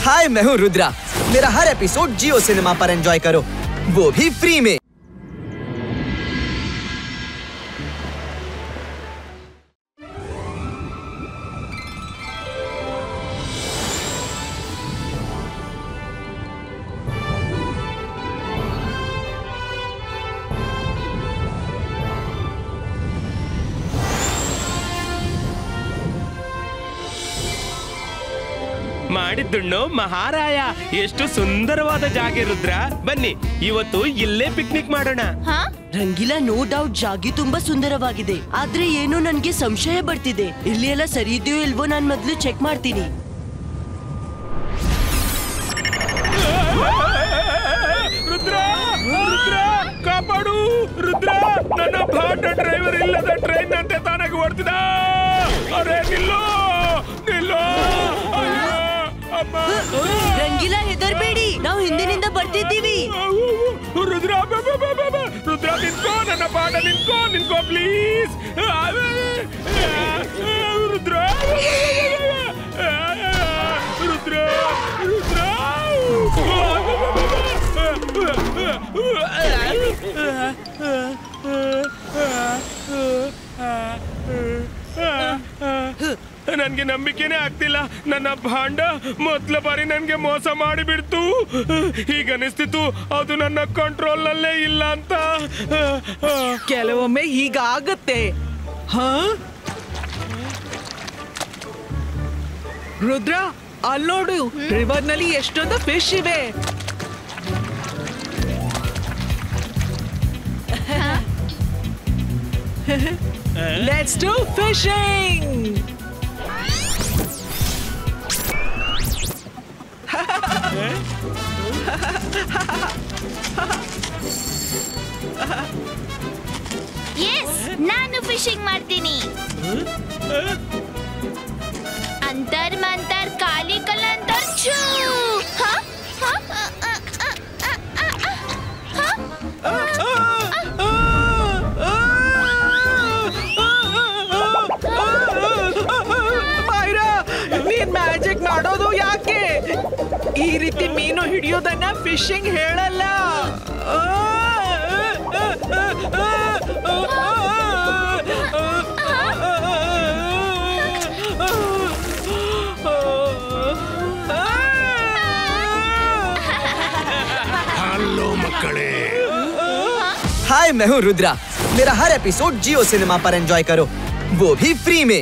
हाय, मैं हूँ रुद्रा। मेरा हर एपिसोड जियो सिनेमा पर एंजॉय करो, वो भी फ्री में। ಮಾಡಿದ್ದುಣ್ಣು ಮಹಾರಾಯ, ಎಷ್ಟು ಸುಂದರವಾದ ಜಾಗ ರುದ್ರ. ಬನ್ನಿ ಇವತ್ತು ಇಲ್ಲೇ ಪಿಕ್ನಿಕ್ ಮಾಡೋಣ. ರಂಗಿಲಾ, ನೋ ಡೌಟ್ ಜಾಗಿ ತುಂಬಾ ಸುಂದರವಾಗಿದೆ, ಆದ್ರೆ ಏನೋ ನನ್ಗೆ ಸಂಶಯ ಬರ್ತಿದೆ. ಇಲ್ಲಿ ಎಲ್ಲ ಸರಿ ಇದೆಯೋ ಇಲ್ವೋ ನಾನ್ ಮೊದ್ಲು ಚೆಕ್ ಮಾಡ್ತೀನಿ. ರುದ್ರ, ರುದ್ರ ಕಾಪಾಡು. ರುದ್ರ, ನನ್ನ ಭಾಂಡ ಡ್ರೈವರ್ ಇಲ್ಲದ ಟ್ರೈನ್ ಅಂತೆ ತಾನಾಗಿ ಓಡ್ತಿದ. ಅರೆ ನಿಲ್ಲೋ, ನಿಲ್ಲೋ. ರಂಗಿಲಾ, ಹೆದರ್ಬೇಡಿ, ನಾವು ಹಿಂದಿನಿಂದ ಬರ್ತಿದ್ದೀವಿ. ರುದ್ರ, ರುದ್ರ ನಿಂತ್ಕೋ, ನನ್ನ ಪಾಠ ನಿಂತ್ಕೋ, ನಿಂತ್ಕೋ ಪ್ಲೀಸ್. ರುದ್ರ, ರುದ್ರ, ರುದ್ರ. ನನ್ಗೆ ನಂಬಿಕೆನೇ ಆಗ್ತಿಲ್ಲ. ನನ್ನ ಭಾಂಡ ಮೊದಲ ಬಾರಿ ನನ್ಗೆ ಮೋಸ ಮಾಡಿಬಿಡ್ತು. ಈಗ ಅನಿಸ್ತಿತ್ತು ಅದು ನನ್ನ ಕಂಟ್ರೋಲ್ ನಲ್ಲೇ ಇಲ್ಲ ಅಂತ. ಕೆಲವೊಮ್ಮೆ ಹೀಗಾಗತ್ತೆ. ರುದ್ರ, ಅಲ್ಲೋಡು, ರಿವರ್ ನಲ್ಲಿ ಎಷ್ಟೊಂದು ಫಿಶ್ ಇವೆ. Let's do fishing. ಎಸ್, ನಾನು ಫಿಶಿಂಗ್ ಮಾಡ್ತೀನಿ. ಅಂತರ್ ಮಂತರ್ ಕಾಲಿ ಕಲಂತರ್ ಛೂ. ಮೈರಾ, ನೀನ್ ಮ್ಯಾಜಿಕ್ ಮಾಡೋದು ಯಾಕೆ? ಈ ರೀತಿ ಮೀನು ಹಿಡಿಯೋದನ್ನ ಫಿಶಿಂಗ್ ಹೇಳಲ್ಲ. ಹಲೋ ಮಕ್ಕಳೇ. हाय, मैं हूँ रुद्रा। मेरा हर एपिसोड जियो सिनेमा पर एंजॉय करो, वो भी फ्री में।